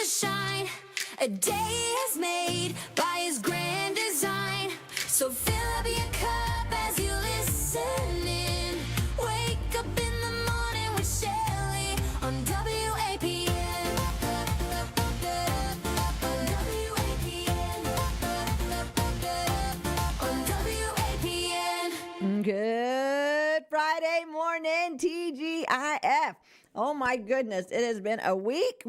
to shine. A day is made by his grand design. So fill up your cup as you listen in. Wake up in the morning with Shelly on WAPN. On WAPN. On WAPN. Good Friday morning, TGIF. Oh my goodness, it has been a week.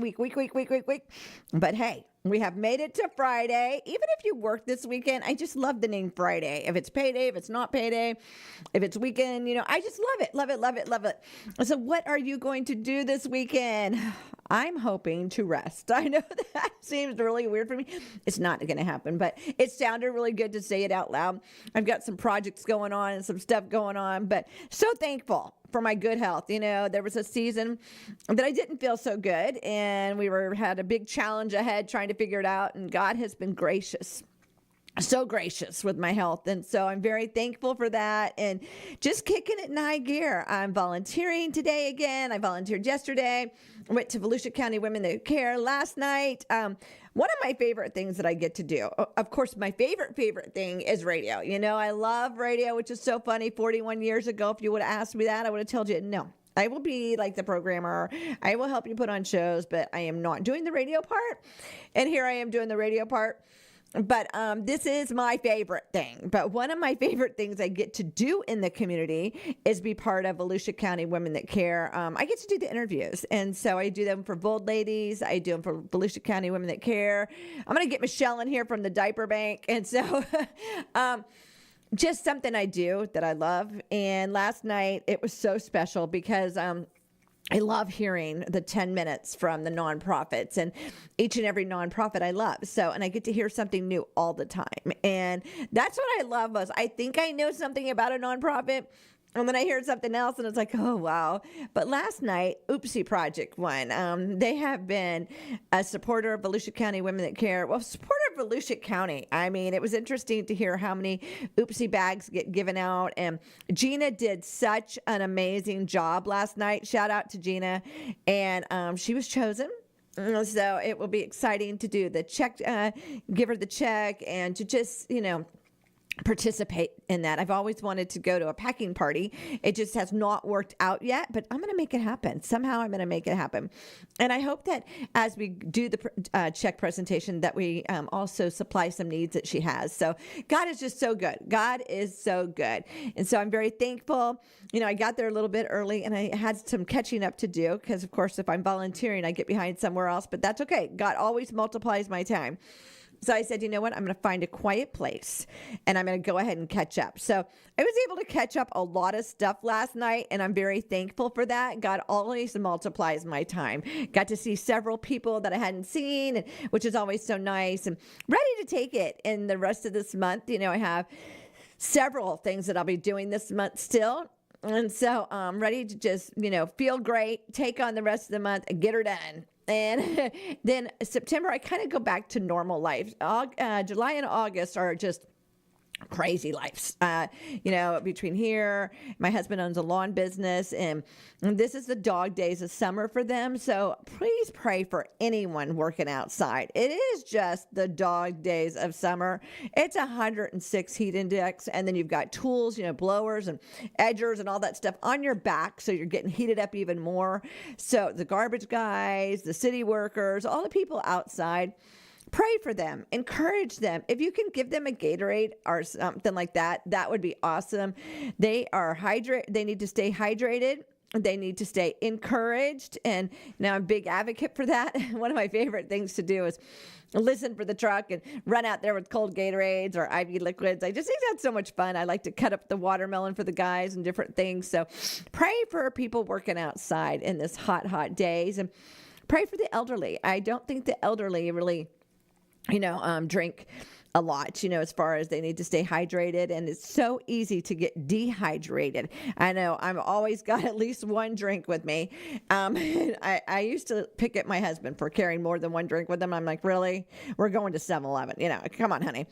But hey, we have made it to Friday. Even if you work this weekend, I just love the name Friday. If it's payday, if it's not payday, if it's weekend, I just love it. So what are you going to do this weekend? I'm hoping to rest. I know that seems really weird for me. It's not going to happen, but it sounded really good to say it out loud. I've got some projects going on and some stuff going on, but so thankful for my good health. There was a season that I didn't feel so good, and we had a big challenge ahead trying to figure it out, and God has been gracious. So gracious with my health. And so I'm very thankful for that and just kicking it in high gear. I'm volunteering today again. I volunteered yesterday. I went to Volusia County Women That Care last night. One of my favorite things that I get to do, of course, my favorite thing is radio. I love radio, which is so funny. 41 years ago, if you would have asked me that, I would have told you no. I will be like the programmer. I will help you put on shows, but I am not doing the radio part. And here I am doing the radio part. But this is my favorite thing. But one of my favorite things I get to do in the community is be part of Volusia County Women That Care. I get to do the interviews. And so I do them for Bold Ladies. I do them for Volusia County Women That Care. I'm going to get Michelle in here from the diaper bank. And so just something I do that I love. And last night it was so special because I love hearing the 10 minutes from the nonprofits, and each and every nonprofit I love. And I get to hear something new all the time. And that's what I love most. I think I know something about a nonprofit, and then I hear something else and it's like, oh, wow. But last night, Oopsie Project won. They have been a supporter of Volusia County Women That Care. Well, supporter of Volusia County. I mean, it was interesting to hear how many Oopsie bags get given out. And Gina did such an amazing job last night. Shout out to Gina. And she was chosen. So it will be exciting to do the check, give her the check, and to just, participate in that. I've always wanted to go to a packing party. It just has not worked out yet, but I'm going to make it happen. Somehow I'm going to make it happen. And I hope that as we do the check presentation that we also supply some needs that she has. So God is just so good. God is so good. And so I'm very thankful. I got there a little bit early and I had some catching up to do because, of course, if I'm volunteering, I get behind somewhere else, but that's okay. God always multiplies my time. So I said, you know what? I'm going to find a quiet place and I'm going to go ahead and catch up. So I was able to catch up a lot of stuff last night, and I'm very thankful for that. God always multiplies my time. Got to see several people that I hadn't seen, which is always so nice, and ready to take it in the rest of this month. I have several things that I'll be doing this month still. And so I'm ready to just, feel great, take on the rest of the month and get her done. And then September, I kind of go back to normal life. July and August are just crazy lives. Between here, my husband owns a lawn business, and this is the dog days of summer for them. So please pray for anyone working outside. It is just the dog days of summer. It's 106 heat index, and then you've got tools, blowers and edgers and all that stuff on your back, so you're getting heated up even more. So the garbage guys, the city workers, all the people outside, pray for them, encourage them. If you can give them a Gatorade or something like that, that would be awesome. They need to stay hydrated. They need to stay encouraged. And now I'm a big advocate for that. One of my favorite things to do is listen for the truck and run out there with cold Gatorades or IV liquids. I just think that's so much fun. I like to cut up the watermelon for the guys and different things. So pray for people working outside in this hot days, and pray for the elderly. I don't think the elderly really drink a lot, as far as they need to stay hydrated, and it's so easy to get dehydrated. I know I've always got at least one drink with me. I used to pick at my husband for carrying more than one drink with him. I'm like, really? We're going to 7-Eleven, come on, honey.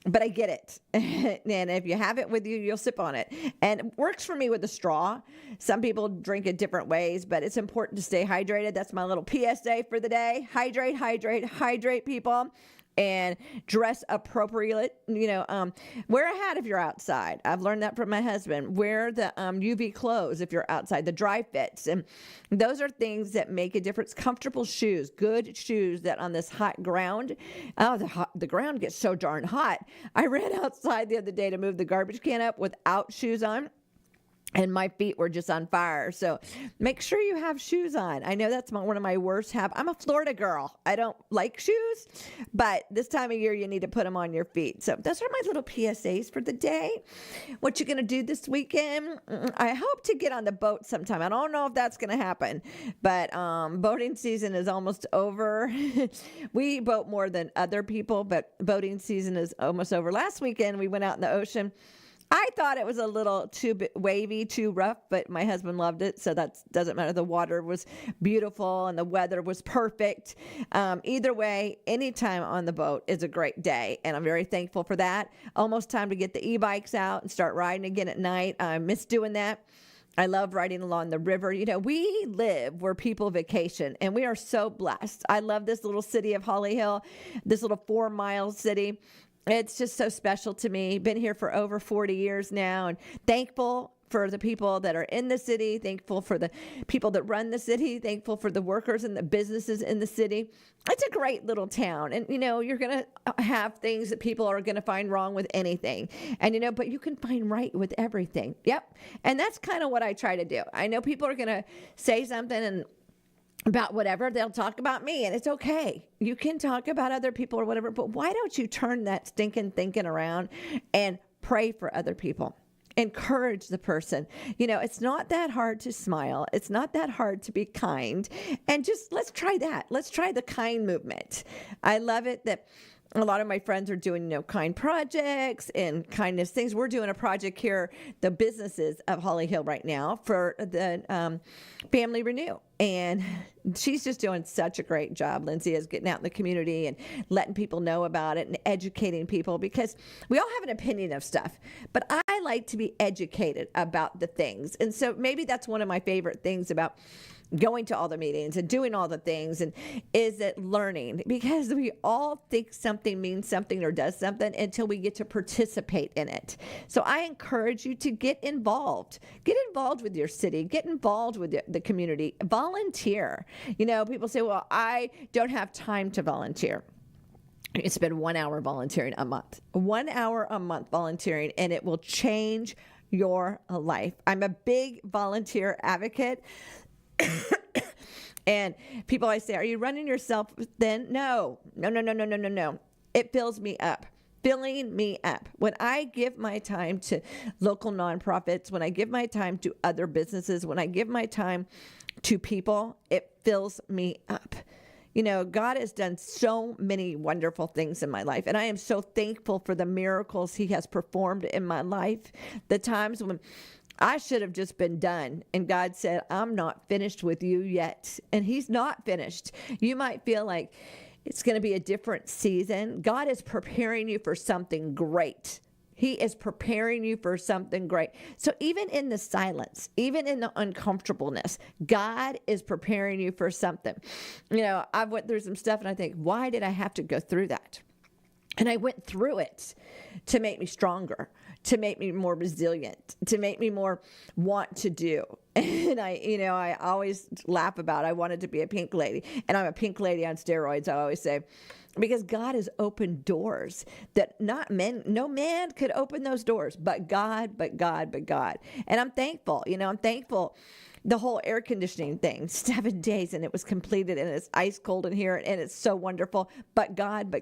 but I get it. And if you have it with you, you'll sip on it. And it works for me with a straw. Some people drink it different ways, but it's important to stay hydrated. That's my little PSA for the day. Hydrate, hydrate, hydrate, people. And dress appropriately. Wear a hat if you're outside. I've learned that from my husband. Wear the UV clothes if you're outside, the dry fits. And those are things that make a difference. Comfortable shoes, good shoes that on this hot ground, the ground gets so darn hot. I ran outside the other day to move the garbage can up without shoes on. And my feet were just on fire. So make sure you have shoes on. I know that's one of my worst habits. I'm a Florida girl. I don't like shoes, but this time of year, you need to put them on your feet. So those are my little PSAs for the day. What you going to do this weekend? I hope to get on the boat sometime. I don't know if that's going to happen, but boating season is almost over. We boat more than other people, but boating season is almost over. Last weekend, we went out in the ocean. I thought it was a little too wavy, too rough, but my husband loved it, so that doesn't matter. The water was beautiful and the weather was perfect. Either way, any time on the boat is a great day, and I'm very thankful for that. Almost time to get the e-bikes out and start riding again at night. I miss doing that. I love riding along the river. We live where people vacation, and we are so blessed. I love this little city of Holly Hill, this little 4-mile city. It's just so special to me. Been here for over 40 years now, and thankful for the people that are in the city, thankful for the people that run the city, thankful for the workers and the businesses in the city. It's a great little town. And, you're going to have things that people are going to find wrong with anything. And, but you can find right with everything. Yep. And that's kind of what I try to do. I know people are going to say something and about whatever, they'll talk about me, and it's okay. You can talk about other people or whatever, but why don't you turn that stinking thinking around and pray for other people? Encourage the person. It's not that hard to smile. It's not that hard to be kind. And just let's try that. Let's try the kind movement. I love it that a lot of my friends are doing, kind projects and kindness things. We're doing a project here, the businesses of Holly Hill right now for the Family Renew. And she's just doing such a great job. Lindsay is getting out in the community and letting people know about it and educating people, because we all have an opinion of stuff, but I like to be educated about the things. And so maybe that's one of my favorite things about going to all the meetings and doing all the things, and is it learning, because we all think something means something or does something until we get to participate in it. So I encourage you to get involved with your city, get involved with the community, volunteer. People say, well, I don't have time to volunteer. You spend 1 hour volunteering a month, 1 hour a month volunteering, and it will change your life. I'm a big volunteer advocate. And people always say, are you running yourself thin? No. It fills me up. Filling me up. When I give my time to local nonprofits, when I give my time to other businesses, when I give my time to people, it fills me up. God has done so many wonderful things in my life, and I am so thankful for the miracles he has performed in my life. The times when I should have just been done, and God said, I'm not finished with you yet. And he's not finished. You might feel like it's going to be a different season. God is preparing you for something great. He is preparing you for something great. So even in the silence, even in the uncomfortableness, God is preparing you for something. I've went through some stuff, and I think, why did I have to go through that? And I went through it to make me stronger, to make me more resilient, to make me more want to do. And I always laugh about, I wanted to be a pink lady, and I'm a pink lady on steroids, I always say, because God has opened doors that no man could open those doors, but God. And I'm thankful, I'm thankful. The whole air conditioning thing, 7 days, and it was completed, and it's ice cold in here, and it's so wonderful. But God.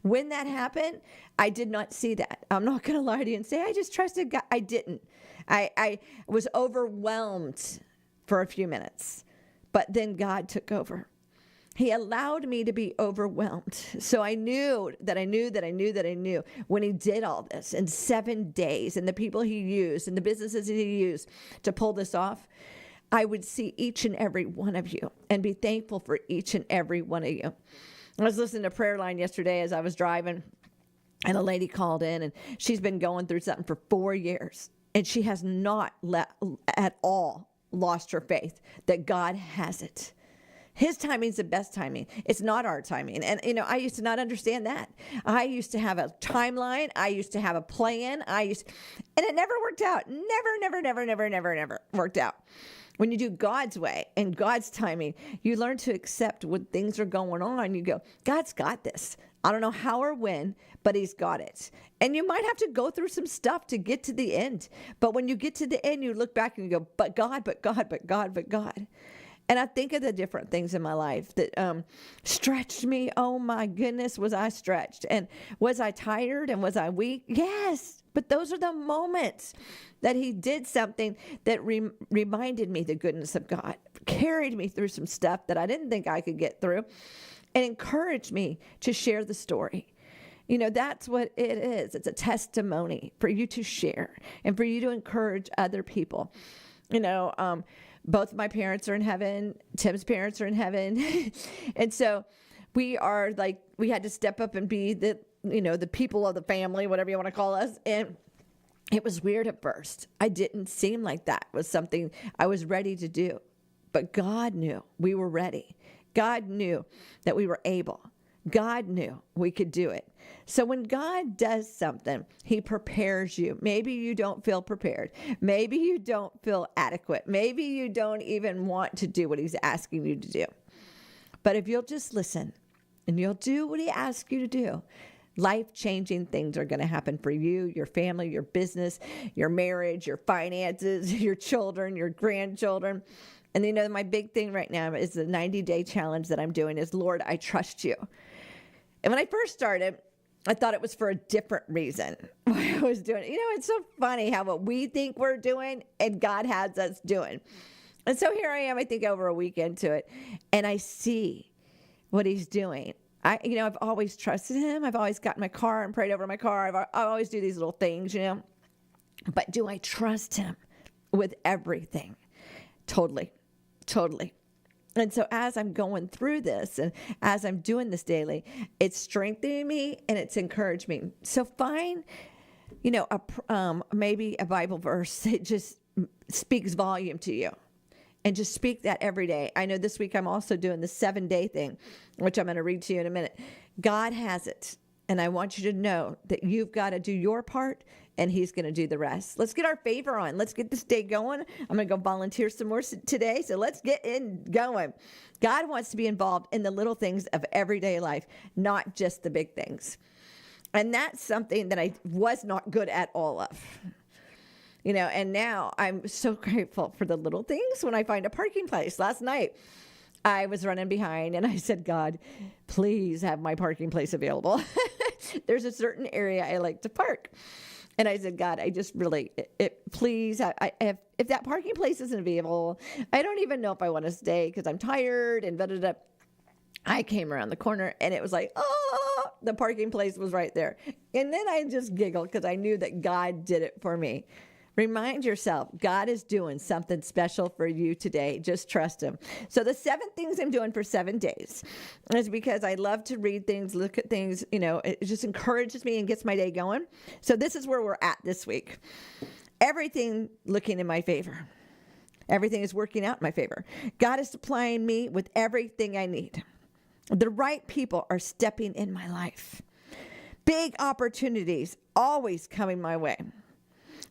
When that happened, I did not see that. I'm not going to lie to you and say I just trusted God. I didn't. I was overwhelmed for a few minutes, but then God took over. He allowed me to be overwhelmed. So I knew when he did all this in 7 days, and the people he used and the businesses he used to pull this off, I would see each and every one of you and be thankful for each and every one of you. I was listening to Prayer Line yesterday as I was driving, And a lady called in, and she's been going through something for 4 years. And she has not at all lost her faith that God has it. His timing is the best timing. It's not our timing. And, I used to not understand that. I used to have a timeline. I used to have a plan. And it never worked out. Never worked out. When you do God's way and God's timing, you learn to accept when things are going on. You go, God's got this. I don't know how or when, but he's got it. And you might have to go through some stuff to get to the end. But when you get to the end, you look back and you go, but God, but God, but God, but God. And I think of the different things in my life that stretched me. Oh my goodness, was I stretched? And was I tired and was I weak? Yes. But those are the moments that he did something that reminded me the goodness of God, carried me through some stuff that I didn't think I could get through, and encouraged me to share the story. That's what it is. It's a testimony for you to share and for you to encourage other people. Both my parents are in heaven. Tim's parents are in heaven. And so we had to step up and be the people of the family, whatever you want to call us. And it was weird at first. I didn't seem like that was something I was ready to do. But God knew we were ready. God knew that we were able. God knew we could do it. So when God does something, he prepares you. Maybe you don't feel prepared. Maybe you don't feel adequate. Maybe you don't even want to do what he's asking you to do. But if you'll just listen and you'll do what he asks you to do, life-changing things are going to happen for you, your family, your business, your marriage, your finances, your children, your grandchildren. And my big thing right now is the 90-day challenge that I'm doing is, Lord, I trust you. And when I first started, I thought it was for a different reason why I was doing it. It's so funny how what we think we're doing and God has us doing. And so here I am, I think over a week into it, and I see what he's doing. I've always trusted him. I've always got in my car and prayed over my car. I always do these little things, But do I trust him with everything? Totally. And so as I'm going through this and as I'm doing this daily, it's strengthening me and it's encouraged me. So find, maybe a Bible verse that just speaks volume to you. And just speak that every day. I know this week I'm also doing the 7-day thing, which I'm going to read to you in a minute. God has it. And I want you to know that you've got to do your part and he's going to do the rest. Let's get our favor on. Let's get this day going. I'm going to go volunteer some more today. So let's get going. God wants to be involved in the little things of everyday life, not just the big things. And that's something that I was not good at all of. And now I'm so grateful for the little things when I find a parking place. Last night, I was running behind and I said, God, please have my parking place available. There's a certain area I like to park. And I said, God, I just really, please, if that parking place isn't available, I don't even know if I want to stay because I'm tired and da-da-da. I came around the corner and it was like, oh, the parking place was right there. And then I just giggled because I knew that God did it for me. Remind yourself, God is doing something special for you today. Just trust him. So the 7 things I'm doing for 7 days is because I love to read things, look at things, it just encourages me and gets my day going. So this is where we're at this week. Everything looking in my favor. Everything is working out in my favor. God is supplying me with everything I need. The right people are stepping in my life. Big opportunities always coming my way.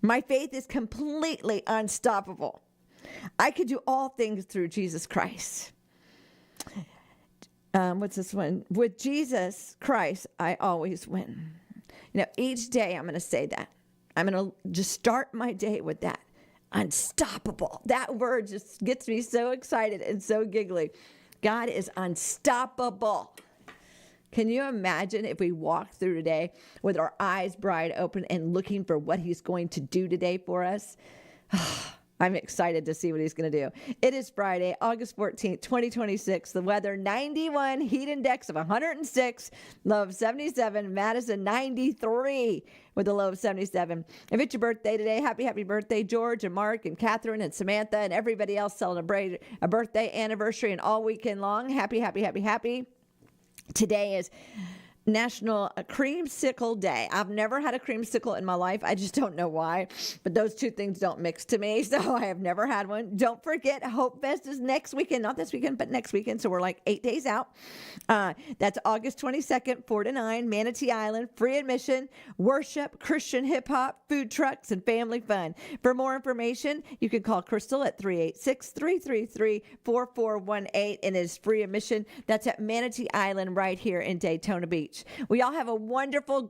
My faith is completely unstoppable. I could do all things through Jesus Christ. What's this one? With Jesus Christ, I always win. Each day I'm going to say that. I'm going to just start my day with that. Unstoppable. That word just gets me so excited and so giggly. God is unstoppable. Can you imagine if we walked through today with our eyes wide open and looking for what he's going to do today for us? I'm excited to see what he's going to do. It is Friday, August 14th, 2026. The weather, 91, heat index of 106, low of 77, Madison 93 with a low of 77. If it's your birthday today, happy birthday, George and Mark and Catherine and Samantha and everybody else celebrating a birthday anniversary and all weekend long. Happy. Today is National Creamsicle Day. I've never had a creamsicle in my life. I just don't know why, but those two things don't mix to me. So I have never had one. Don't forget, Hope Fest is next weekend, not this weekend, but next weekend. So we're like 8 days out. That's August 22nd, 4 to 9, Manatee Island, free admission, worship, Christian hip hop, food trucks, and family fun. For more information, you can call Crystal at 386-333-4418, and it is free admission. That's at Manatee Island right here in Daytona Beach. We all have a wonderful